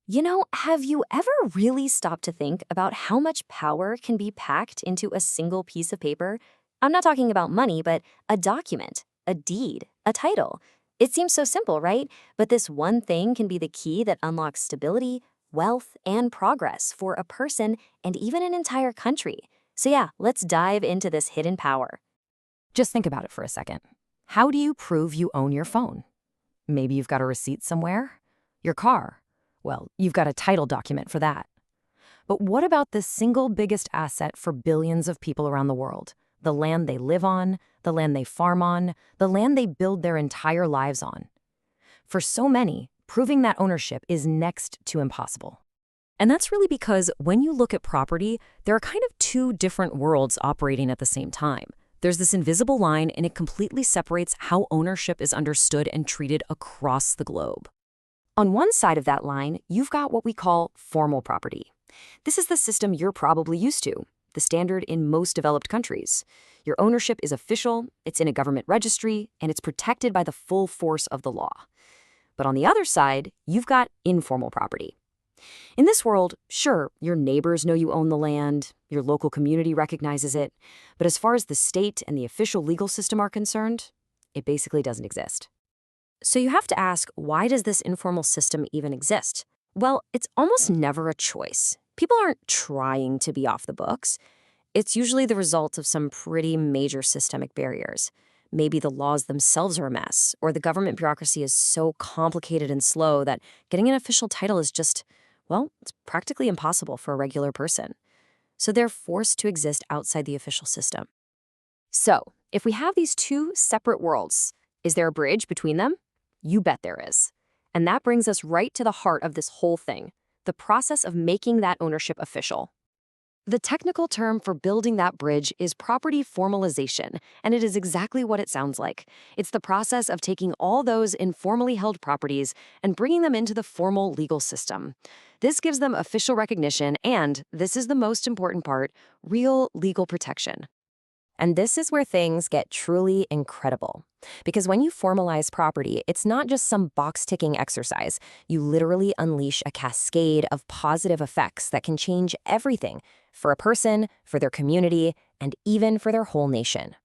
Have you ever really stopped to think about how much power can be packed into a single piece of paper? I'm not talking about money, but a document, a deed, a title. It seems so simple, right? But this one thing can be the key that unlocks stability, wealth, and progress for a person and even an entire country. So yeah, let's dive into this hidden power. Just think about it for a second. How do you prove you own your phone? Maybe you've got a receipt somewhere? Your car? Well, you've got a title document for that. But what about the single biggest asset for billions of people around the world? The land they live on, the land they farm on, the land they build their entire lives on. For so many, proving that ownership is next to impossible. And that's really because when you look at property, there are kind of two different worlds operating at the same time. There's this invisible line, and it completely separates how ownership is understood and treated across the globe. On one side of that line, you've got what we call formal property. This is the system you're probably used to, the standard in most developed countries. Your ownership is official, it's in a government registry, and it's protected by the full force of the law. But on the other side, you've got informal property. In this world, sure, your neighbors know you own the land, your local community recognizes it, but as far as the state and the official legal system are concerned, it basically doesn't exist. So you have to ask, why does this informal system even exist? Well, it's almost never a choice. People aren't trying to be off the books. It's usually the result of some pretty major systemic barriers. Maybe the laws themselves are a mess, or the government bureaucracy is so complicated and slow that getting an official title is just, well, it's practically impossible for a regular person. So they're forced to exist outside the official system. So, if we have these two separate worlds, is there a bridge between them? You bet there is. And that brings us right to the heart of this whole thing, the process of making that ownership official. The technical term for building that bridge is property formalization, and it is exactly what it sounds like. It's the process of taking all those informally held properties and bringing them into the formal legal system. This gives them official recognition and, this is the most important part, real legal protection. And this is where things get truly incredible. Because when you formalize property, it's not just some box-ticking exercise. You literally unleash a cascade of positive effects that can change everything for a person, for their community, and even for their whole nation.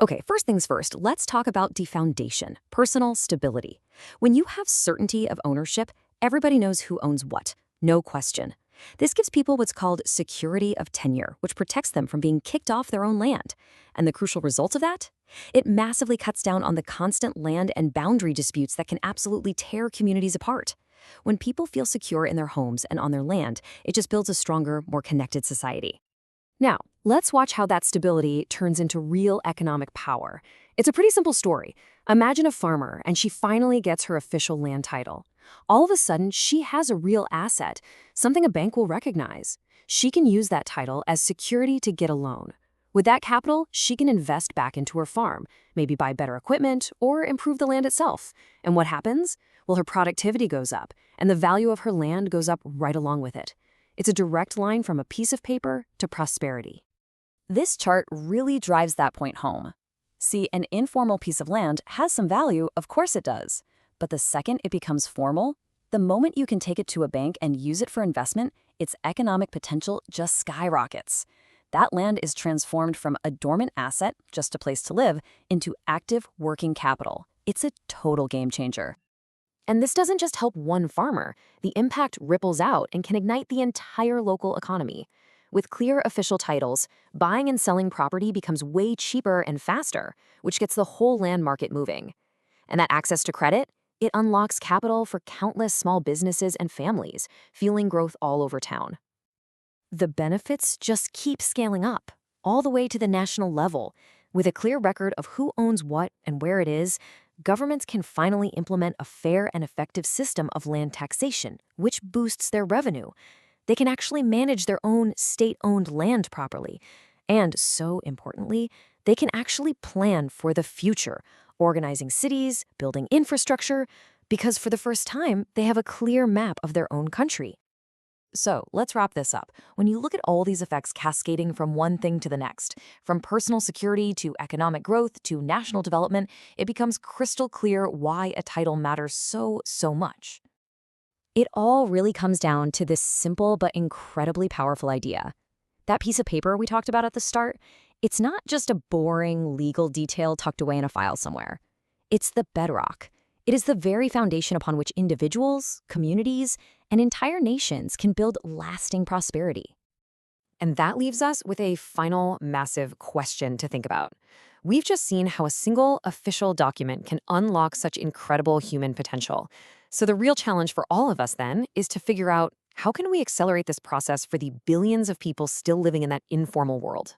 Okay, first things first, let's talk about the foundation, personal stability. When you have certainty of ownership, everybody knows who owns what, no question. This gives people what's called security of tenure, which protects them from being kicked off their own land. And the crucial result of that? It massively cuts down on the constant land and boundary disputes that can absolutely tear communities apart. When people feel secure in their homes and on their land, it just builds a stronger, more connected society. Now, let's watch how that stability turns into real economic power. It's a pretty simple story. Imagine a farmer, and she finally gets her official land title. All of a sudden, she has a real asset, something a bank will recognize. She can use that title as security to get a loan. With that capital, she can invest back into her farm, maybe buy better equipment or improve the land itself. And what happens? Well, her productivity goes up, and the value of her land goes up right along with it. It's a direct line from a piece of paper to prosperity. This chart really drives that point home. See, an informal piece of land has some value, of course it does. But the second it becomes formal, the moment you can take it to a bank and use it for investment, its economic potential just skyrockets. That land is transformed from a dormant asset, just a place to live, into active working capital. It's a total game changer. And this doesn't just help one farmer. The impact ripples out and can ignite the entire local economy. With clear official titles, buying and selling property becomes way cheaper and faster, which gets the whole land market moving. And that access to credit? It unlocks capital for countless small businesses and families, fueling growth all over town. The benefits just keep scaling up, all the way to the national level. With a clear record of who owns what and where it is, governments can finally implement a fair and effective system of land taxation, which boosts their revenue. They can actually manage their own state-owned land properly. And, so importantly, they can actually plan for the future, organizing cities, building infrastructure, because for the first time, they have a clear map of their own country. So let's wrap this up. When you look at all these effects cascading from one thing to the next, from personal security to economic growth to national development, it becomes crystal clear why a title matters so much. It all really comes down to this simple but incredibly powerful idea. That piece of paper we talked about at the start, it's not just a boring legal detail tucked away in a file somewhere. It's the bedrock. It is the very foundation upon which individuals, communities, and entire nations can build lasting prosperity. And that leaves us with a final massive question to think about. We've just seen how a single official document can unlock such incredible human potential. So the real challenge for all of us then is to figure out, how can we accelerate this process for the billions of people still living in that informal world?